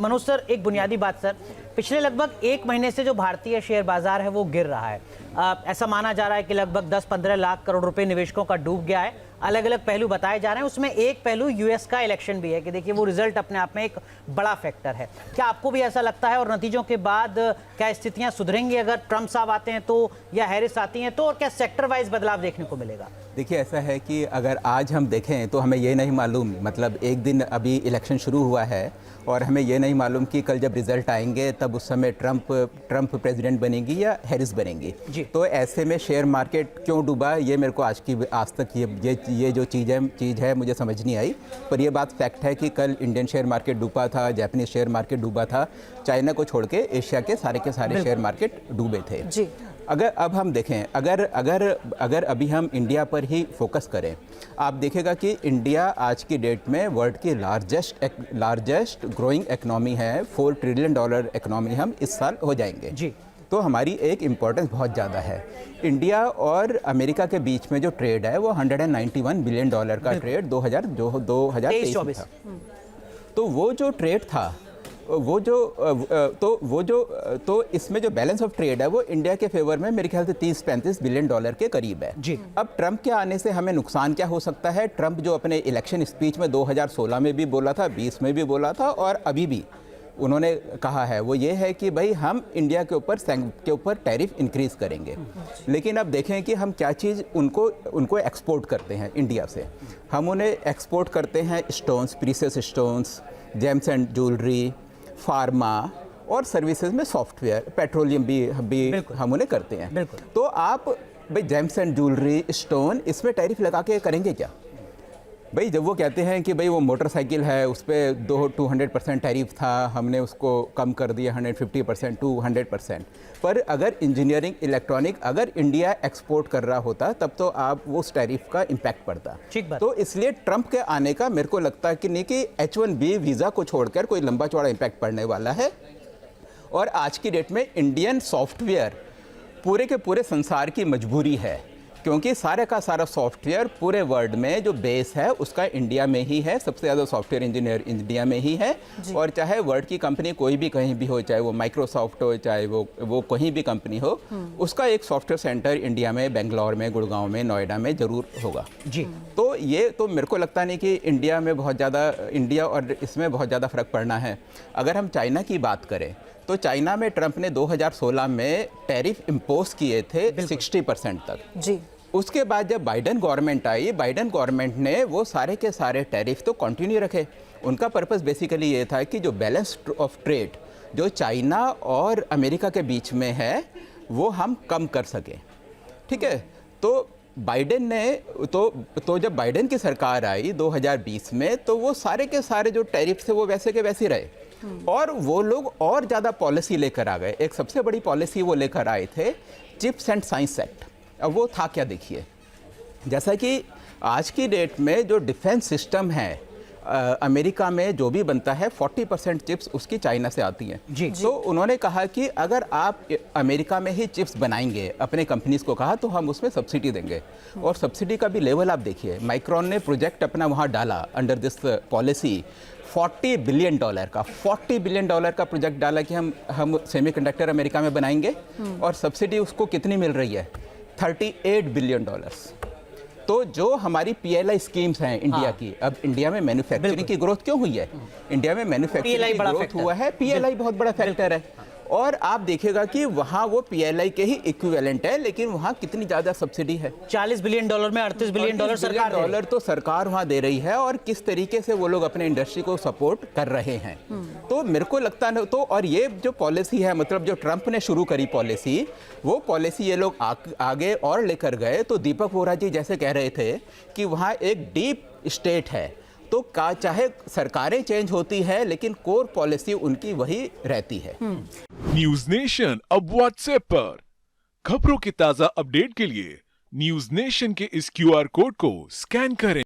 Manoj sir, एक बुनियादी बात सर, पिछले लगभग एक महीने से जो भारतीय शेयर बाजार है वो गिर रहा है। ऐसा माना जा रहा है कि लगभग 10-15 लाख करोड़ रुपए निवेशकों का डूब गया है। अलग अलग पहलू बताए जा रहे हैं, उसमें एक पहलू यूएस का इलेक्शन भी है कि देखिए वो रिजल्ट अपने आप में एक बड़ा फैक्टर है। क्या आपको भी ऐसा लगता है, और नतीजों के बाद क्या स्थितियां सुधरेंगी अगर ट्रंप साहब आते हैं तो, या हैरिस आती हैं तो, और क्या सेक्टर वाइज बदलाव देखने को मिलेगा? देखिए, ऐसा है कि अगर आज हम देखें तो हमें ये नहीं मालूम, मतलब एक दिन अभी इलेक्शन शुरू हुआ है और हमें ये नहीं मालूम कि कल जब रिजल्ट आएंगे तब उस समय ट्रंप प्रेसिडेंट बनेगी या हैरिस बनेगी। तो ऐसे में शेयर मार्केट क्यों डूबा, ये मेरे को आज तक ये जो चीज़ है मुझे समझ नहीं आई। पर ये बात फैक्ट है कि कल इंडियन शेयर मार्केट डूबा था, जापानीज शेयर मार्केट डूबा था, चाइना को छोड़ के एशिया के सारे शेयर मार्केट डूबे थे जी। अगर अब हम देखें, अगर अभी हम इंडिया पर ही फोकस करें, आप देखेगा कि इंडिया आज की डेट में वर्ल्ड की लार्जेस्ट ग्रोइंग इकोनॉमी है। $4 ट्रिलियन इकोनॉमी हम इस साल हो जाएंगे जी। तो हमारी एक इम्पोर्टेंस बहुत ज़्यादा है। इंडिया और अमेरिका के बीच में जो ट्रेड है वो $191 बिलियन का ट्रेड 2023 था। तो वो जो ट्रेड था तो इसमें जो बैलेंस ऑफ ट्रेड है वो इंडिया के फेवर में मेरे ख्याल से $30-35 बिलियन के करीब है जी। अब ट्रंप के आने से हमें नुकसान क्या हो सकता है? ट्रंप जो अपने इलेक्शन स्पीच में 2016 में भी बोला था, 20 में भी बोला था और अभी भी उन्होंने कहा है, वो ये है कि भाई हम इंडिया के ऊपर टैरिफ इंक्रीज करेंगे। लेकिन अब देखें कि हम क्या चीज़ उनको एक्सपोर्ट करते हैं इंडिया से। हम उन्हें एक्सपोर्ट करते हैं stones, precious stones, James and jewellery, pharma और सर्विसेज में सॉफ्टवेयर, पेट्रोलियम भी हम उन्हें करते हैं। तो आप भाई जेम्स एंड ज्वेलरी, स्टोन, इसमें टैरिफ लगा के करेंगे क्या? भाई जब वो कहते हैं कि भाई वो मोटरसाइकिल है उस पर 200% टैरिफ था, हमने उसको कम कर दिया 150% टू 100%। पर अगर इंजीनियरिंग, इलेक्ट्रॉनिक अगर इंडिया एक्सपोर्ट कर रहा होता तब तो आप वो उस टैरिफ का इम्पैक्ट पड़ता। तो इसलिए ट्रंप के आने का मेरे को लगता है कि नहीं कि H1B वीज़ा को छोड़कर कोई लंबा चौड़ा इम्पैक्ट पड़ने वाला है। और आज की डेट में इंडियन सॉफ्टवेयर पूरे के पूरे संसार की मजबूरी है, क्योंकि सारे का सारा सॉफ्टवेयर पूरे वर्ल्ड में जो बेस है उसका इंडिया में ही है। सबसे ज़्यादा सॉफ्टवेयर इंजीनियर इंडिया में ही है। और चाहे वर्ल्ड की कंपनी कोई भी कहीं भी हो, चाहे वो माइक्रोसॉफ्ट हो, चाहे वो कहीं भी कंपनी हो, उसका एक सॉफ्टवेयर सेंटर इंडिया में, बेंगलोर में, गुड़गांव में, नोएडा में ज़रूर होगा जी। तो ये तो मेरे को लगता नहीं कि इंडिया और इसमें बहुत ज़्यादा फ़र्क पड़ना है। अगर हम चाइना की बात करें तो चाइना में ट्रंप ने 2016 में टैरिफ इम्पोज किए थे 60% तक जी। उसके बाद जब बाइडेन गवर्नमेंट आई, बाइडेन गवर्नमेंट ने वो सारे के सारे टैरिफ तो कंटिन्यू रखे। उनका पर्पस बेसिकली ये था कि जो बैलेंस ऑफ ट्रेड जो चाइना और अमेरिका के बीच में है वो हम कम कर सकें। ठीक है, तो बाइडेन ने तो जब बाइडेन की सरकार आई 2020 में, तो वो सारे के सारे जो टैरिफ थे वो वैसे के वैसे रहे। और वो लोग और ज़्यादा पॉलिसी लेकर आ गए। एक सबसे बड़ी पॉलिसी वो लेकर आए थे, चिप्स एंड साइंस एक्ट। अब वो था क्या, देखिए, जैसा कि आज की डेट में जो डिफेंस सिस्टम है अमेरिका में जो भी बनता है 40% चिप्स उसकी चाइना से आती हैं जी। तो उन्होंने कहा कि अगर आप अमेरिका में ही चिप्स बनाएंगे, अपने कंपनीज को कहा, तो हम उसमें सब्सिडी देंगे। और सब्सिडी का भी लेवल आप देखिए, माइक्रॉन ने प्रोजेक्ट अपना वहाँ डाला अंडर दिस पॉलिसी, $40 बिलियन का $40 बिलियन का प्रोजेक्ट डाला कि हम सेमीकंडक्टर अमेरिका में बनाएंगे। और सब्सिडी उसको कितनी मिल रही है? $38 बिलियन। तो जो हमारी PLI स्कीम्स हैं इंडिया की, अब इंडिया में मैन्युफैक्चरिंग की ग्रोथ क्यों हुई है? इंडिया में मैन्युफैक्चरिंग की ग्रोथ हुआ है, PLI बहुत बड़ा फैक्टर है। और आप देखिएगा कि वहाँ वो PLI के ही इक्विवेलेंट है, लेकिन वहाँ कितनी ज़्यादा सब्सिडी है? $40 बिलियन में $38 बिलियन सरकार तो सरकार वहाँ दे रही है। और किस तरीके से वो लोग अपने इंडस्ट्री को सपोर्ट कर रहे हैं। तो मेरे को लगता है तो, और ये जो पॉलिसी है, मतलब जो ट्रंप ने शुरू करी पॉलिसी, वो पॉलिसी ये लोग आगे और लेकर गए। तो दीपक वोरा जी जैसे कह रहे थे कि वहाँ एक डीप स्टेट है, तो चाहे सरकारें चेंज होती है लेकिन कोर पॉलिसी उनकी वही रहती है। न्यूज नेशन अब व्हाट्सएप पर खबरों की ताजा अपडेट के लिए न्यूज नेशन के इस QR कोड को स्कैन करें।